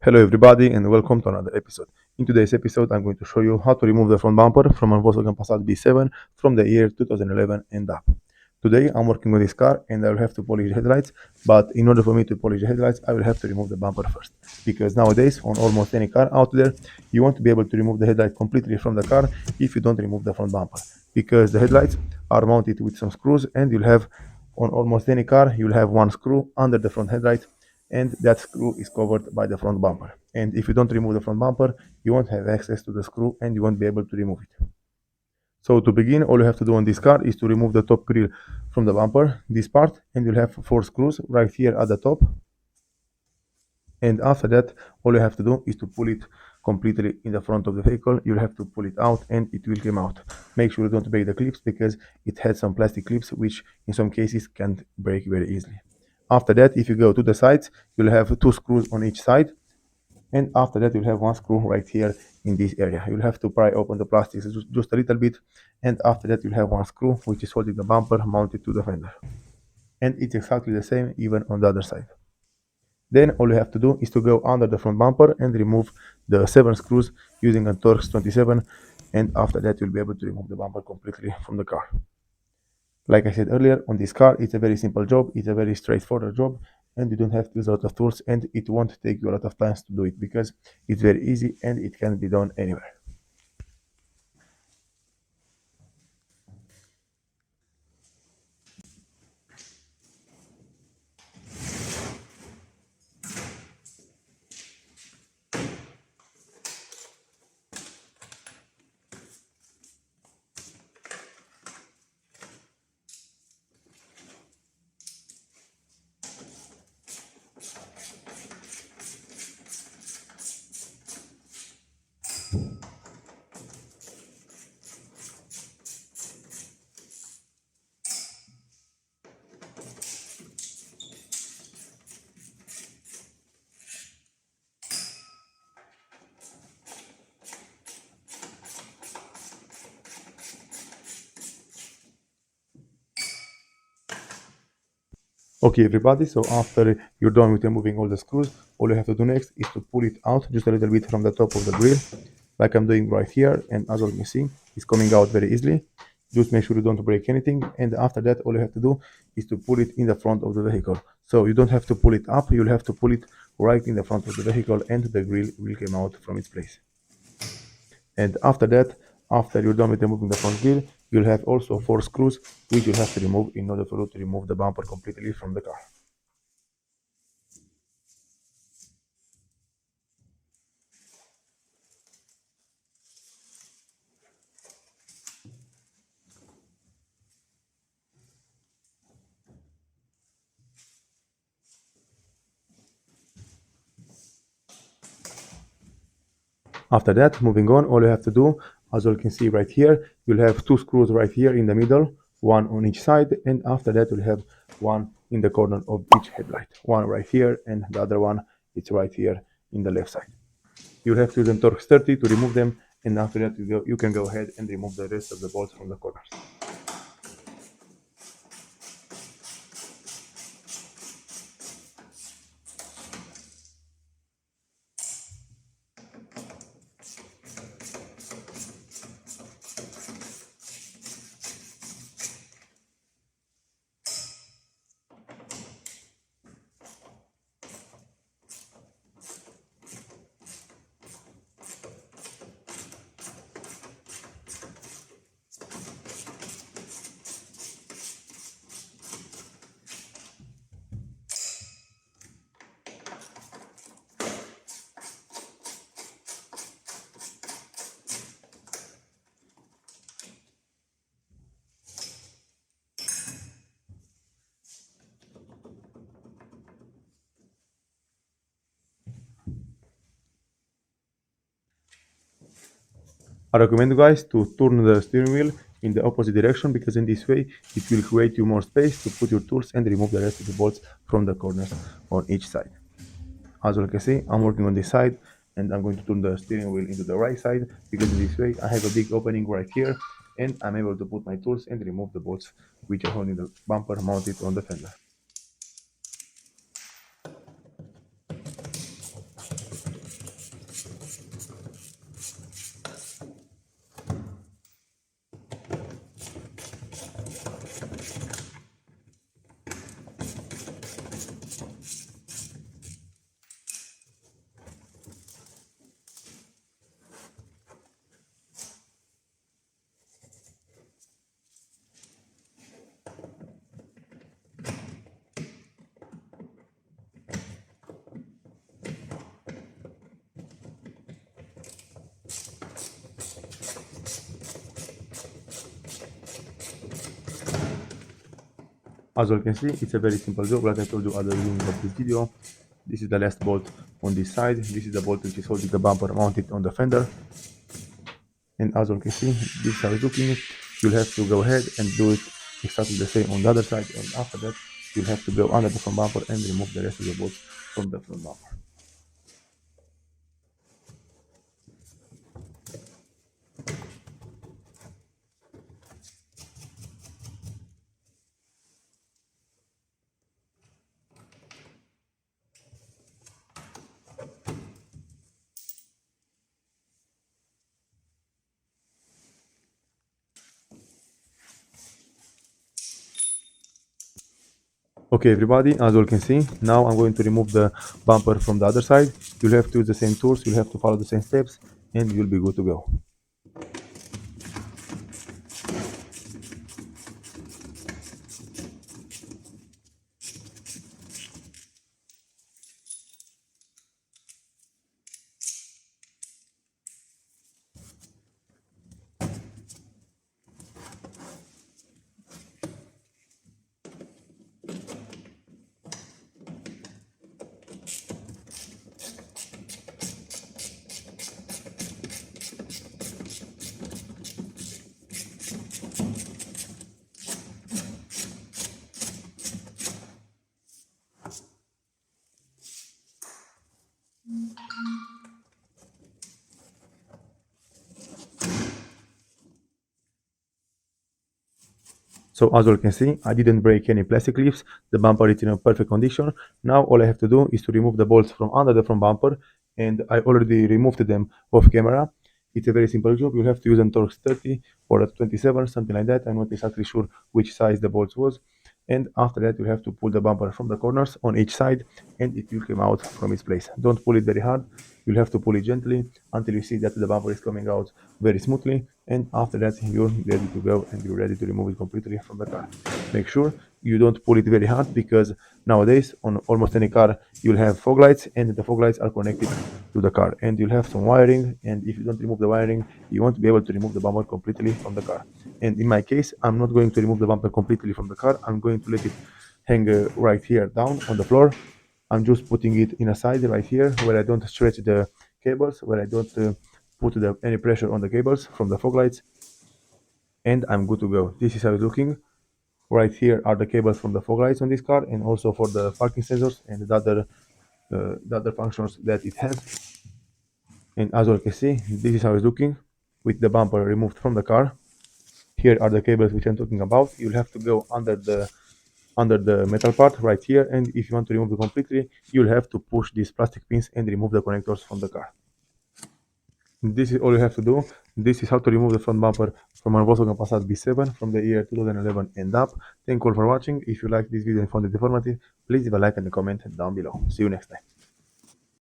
Hello everybody and welcome to another episode. In today's episode I'm going to show you how to remove the front bumper from a Volkswagen Passat B7 from the year 2011 and up. Today I'm working on this car and I will have to polish the headlights, but in order for me to polish the headlights I will have to remove the bumper first. Because nowadays on almost any car out there you want to be able to remove the headlight completely from the car if you don't remove the front bumper. Because the headlights are mounted with some screws and you'll have on almost any car you'll have one screw under the front headlight and that screw is covered by the front bumper. And if you don't remove the front bumper, you won't have access to the screw and you won't be able to remove it. So to begin, all you have to do on this car is to remove the top grill from the bumper, this part, and you'll have 4 screws right here at the top. And after that, all you have to do is to pull it completely in the front of the vehicle. You'll have to pull it out and it will come out. Make sure you don't break the clips because it has some plastic clips which in some cases can break very easily. After that, if you go to the sides, you'll have 2 screws on each side. And after that, you'll have 1 screw right here in this area. You'll have to pry open the plastics just a little bit. And after that, you'll have 1 screw which is holding the bumper mounted to the fender. And it's exactly the same even on the other side. Then all you have to do is to go under the front bumper and remove the 7 screws using a Torx 27, and after that you'll be able to remove the bumper completely from the car. Like I said earlier, on this car it's a very simple job, it's a very straightforward job, and you don't have to use a lot of tools and it won't take you a lot of time to do it because it's very easy and it can be done anywhere. Okay everybody, so after you're done with removing all the screws, all you have to do next is to pull it out just a little bit from the top of the grill, like I'm doing right here, and as you can see, it's coming out very easily. Just make sure you don't break anything, and after that all you have to do is to pull it in the front of the vehicle. So you don't have to pull it up, you'll have to pull it right in the front of the vehicle and the grill will come out from its place. And after that, after you're done with removing the front grill, you'll have also 4 screws which you'll have to remove in order for you to remove the bumper completely from the car. After that, moving on, all you have to do, as you can see right here, you'll have 2 screws right here in the middle, 1 on each side, and after that you'll have 1 in the corner of each headlight. 1 right here, and the other one is right here in the left side. You'll have to use a Torx 30 to remove them, and after that you can go ahead and remove the rest of the bolts from the corners. I recommend you guys to turn the steering wheel in the opposite direction because in this way it will create you more space to put your tools and remove the rest of the bolts from the corners on each side. As you can see, I'm working on this side and I'm going to turn the steering wheel into the right side because in this way I have a big opening right here and I'm able to put my tools and remove the bolts which are holding the bumper mounted on the fender. As you can see, it's a very simple job, like I told you at the beginning of this video. This is the last bolt on this side. This is the bolt which is holding the bumper mounted on the fender. And as you can see, this is how it's looking. You'll have to go ahead and do it exactly the same on the other side. And after that, you'll have to go under the front bumper and remove the rest of the bolts from the front bumper. Okay, everybody, as you can see, now I'm going to remove the bumper from the other side. You'll have to use the same tools, you'll have to follow the same steps, and you'll be good to go. So as you can see, I didn't break any plastic clips. The bumper is in a perfect condition. Now all I have to do is to remove the bolts from under the front bumper, and I already removed them off camera. It's a very simple job. You'll have to use a Torx 30 or a 27, something like that. I'm not exactly sure which size the bolts was. And after that, you have to pull the bumper from the corners on each side, and it will come out from its place. Don't pull it very hard. You'll have to pull it gently until you see that the bumper is coming out very smoothly, and after that you're ready to go and you're ready to remove it completely from the car. Make sure you don't pull it very hard, because nowadays on almost any car you'll have fog lights, and the fog lights are connected to the car, and you'll have some wiring, and if you don't remove the wiring you won't be able to remove the bumper completely from the car. And in my case, I'm not going to remove the bumper completely from the car. I'm going to let it hang right here down on the floor. I'm just putting it in a side right here where I don't stretch the cables, where I don't put any pressure on the cables from the fog lights, and I'm good to go. This is how it's looking. Right here are the cables from the fog lights on this car, and also for the parking sensors and the other functions that it has. And as you can see, this is how it's looking with the bumper removed from the car. Here are the cables which I'm talking about. You'll have to go under the metal part right here, and if you want to remove it completely, you'll have to push these plastic pins and remove the connectors from the car. This is all you have to do. This is how to remove the front bumper from a Volkswagen Passat B7 from the year 2011 and up. Thank you all for watching. If you like this video and found it informative, please leave a like and a comment down below. See you next time.